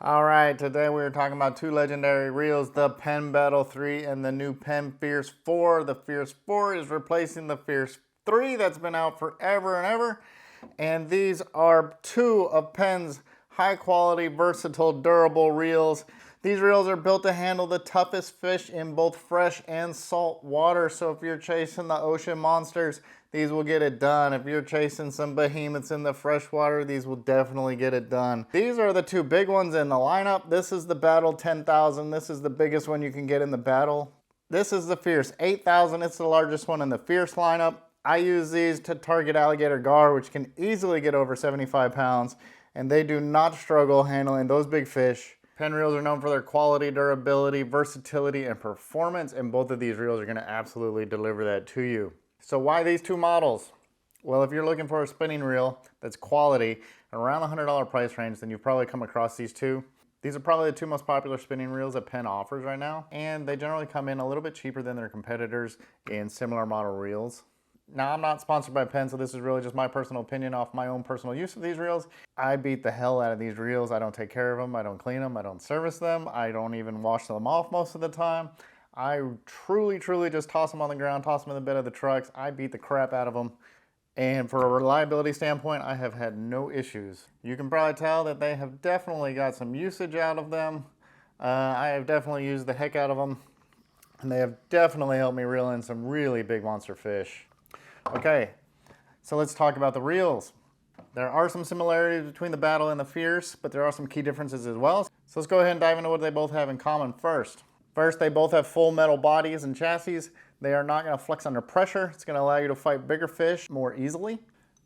All right, today we were talking about two legendary reels, the Penn Battle 3 and the new Penn Fierce 4. The Fierce 4 is replacing the Fierce 3 that's been out forever and ever. And these are two of Penn's high quality, versatile, durable reels. These reels are built to handle the toughest fish in both fresh and salt water. So if you're chasing the ocean monsters, these will get it done. If you're chasing some behemoths in the freshwater, these will definitely get it done. These are the two big ones in the lineup. This is the Battle 10,000. This is the biggest one you can get in the Battle. This is the Fierce 8,000. It's the largest one in the Fierce lineup. I use these to target alligator gar, which can easily get over 75 pounds, and they do not struggle handling those big fish. Penn reels are known for their quality, durability, versatility, and performance, and both of these reels are going to absolutely deliver that to you. So why these two models? Well, if you're looking for a spinning reel that's quality, around the $100 price range, then you've probably come across these two. These are probably the two most popular spinning reels that Penn offers right now, and they generally come in a little bit cheaper than their competitors in similar model reels. Now, I'm not sponsored by Penn, so this is really just my personal opinion off my own personal use of these reels. I beat the hell out of these reels. I don't take care of them. I don't clean them. I don't service them. I don't even wash them off most of the time. I truly just toss them on the ground, toss them in the bed of the trucks. I beat the crap out of them. And for a reliability standpoint, I have had no issues. You can probably tell that they have definitely got some usage out of them. I have definitely used the heck out of them. And they have definitely helped me reel in some really big monster fish. Okay, so let's talk about the reels. There are some similarities between the Battle and the Fierce, but there are some key differences as well. So let's go ahead and dive into what they both have in common first. First, they both have full metal bodies and chassis. They are not going to flex under pressure. It's going to allow you to fight bigger fish more easily.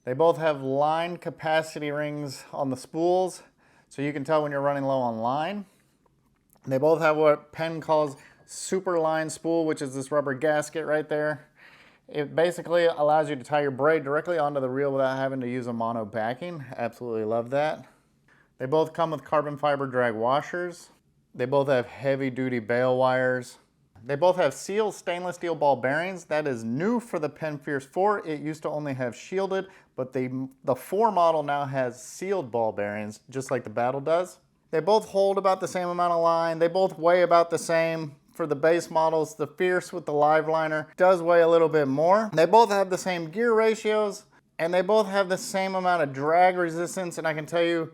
They both have line capacity rings on the spools, so you can tell when you're running low on line. They both have what Penn calls super line spool, which is this rubber gasket right there. It basically allows you to tie your braid directly onto the reel without having to use a mono backing. Absolutely love that. They both come with carbon fiber drag washers. They both have heavy duty bail wires. They both have sealed stainless steel ball bearings. That is new for the Penn Fierce 4. It used to only have shielded, but the 4 model now has sealed ball bearings, just like the Battle does. They both hold about the same amount of line. They both weigh about the same. For the base models, the Fierce with the live liner does weigh a little bit more. They both have the same gear ratios, and they both have the same amount of drag resistance, and I can tell you,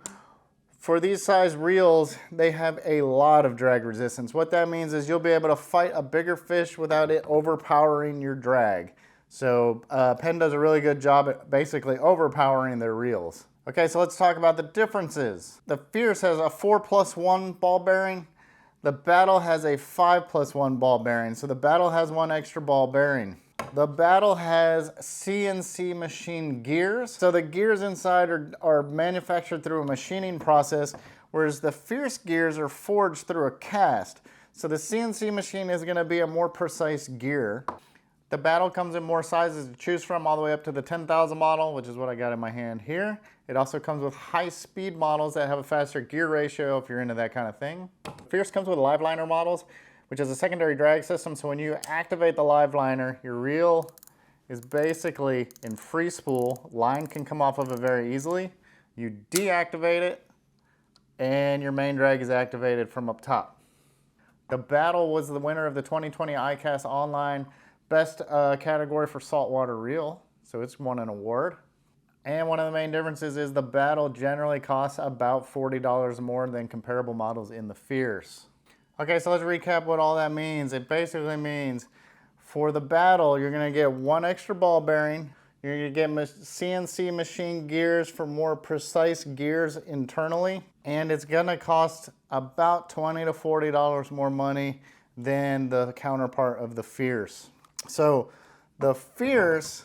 for these size reels, they have a lot of drag resistance. What that means is you'll be able to fight a bigger fish without it overpowering your drag. So Penn does a really good job at basically overpowering their reels. Okay, so let's talk about the differences. The Fierce has a 4+1 ball bearing. The Battle has a 5+1 ball bearing. So the Battle has one extra ball bearing. The Battle has CNC machine gears. So the gears inside are manufactured through a machining process, whereas the Fierce gears are forged through a cast. So the CNC machine is going to be a more precise gear. The Battle comes in more sizes to choose from, all the way up to the 10,000 model, which is what I got in my hand here. It also comes with high-speed models that have a faster gear ratio if you're into that kind of thing. Fierce comes with live liner models, which is a secondary drag system. So when you activate the live liner, your reel is basically in free spool. Line can come off of it very easily. You deactivate it, and your main drag is activated from up top. The Battle was the winner of the 2020 ICAST Online Best category for saltwater reel, so it's won an award. And one of the main differences is the Battle generally costs about $40 more than comparable models in the Fierce. Okay, so let's recap what all that means. It basically means for the Battle, you're going to get one extra ball bearing. You're going to get CNC machine gears for more precise gears internally. And it's going to cost about $20 to $40 more money than the counterpart of the Fierce. So the Fierce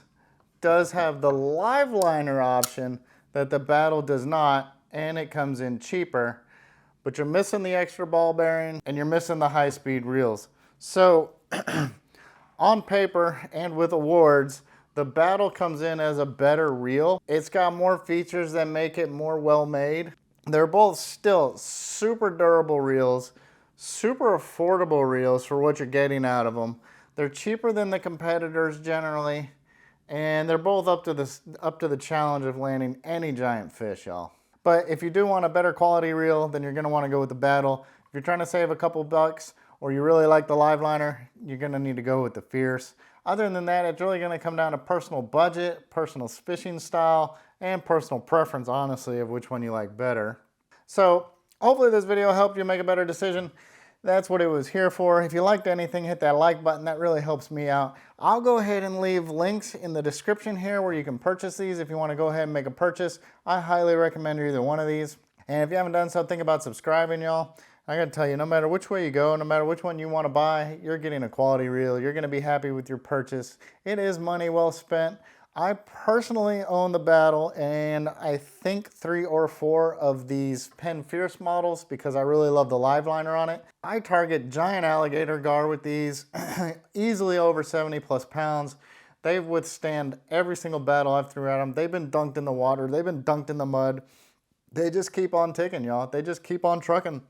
does have the live liner option that the Battle does not, and it comes in cheaper, but you're missing the extra ball bearing and you're missing the high-speed reels. So on paper and with awards, the Battle comes in as a better reel. It's got more features that make it more well-made. They're both still super durable reels, super affordable reels for what you're getting out of them. They're cheaper than the competitors generally, and they're both up to the challenge of landing any giant fish, y'all. But if you do want a better quality reel, then you're gonna wanna go with the Battle. If you're trying to save a couple bucks, or you really like the live liner, you're gonna need to go with the Fierce. Other than that, it's really gonna come down to personal budget, personal fishing style, and personal preference, honestly, of which one you like better. So hopefully this video helped you make a better decision. That's what it was here for. If you liked anything, hit that like button. That really helps me out. I'll go ahead and leave links in the description here where you can purchase these if you want to go ahead and make a purchase. I highly recommend either one of these. And if you haven't done so, think about subscribing, y'all. I gotta tell you, no matter which way you go, no matter which one you want to buy, you're getting a quality reel. You're gonna be happy with your purchase. It is money well spent. I personally own the Battle, and I think 3 or 4 of these Penn Fierce models because I really love the live liner on it. I target giant alligator gar with these, easily over 70 plus pounds. They withstand every single battle I've threw at them. They've been dunked in the water. They've been dunked in the mud. They just keep on ticking, y'all. They just keep on trucking.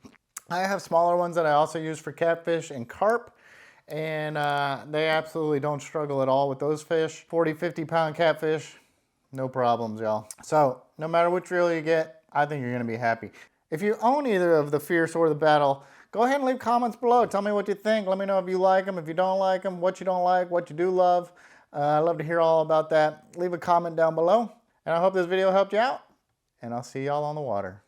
I have smaller ones that I also use for catfish and carp, and they absolutely don't struggle at all with those fish. 40, 50 pound catfish, no problems, y'all. So no matter which reel you get, I think you're gonna be happy. If you own either of the Fierce or the Battle, go ahead and leave comments below. Tell me what you think. Let me know if you like them, if you don't like them, what you don't like, what you do love. I'd love to hear all about that. Leave a comment down below, and I hope this video helped you out, and I'll see y'all on the water.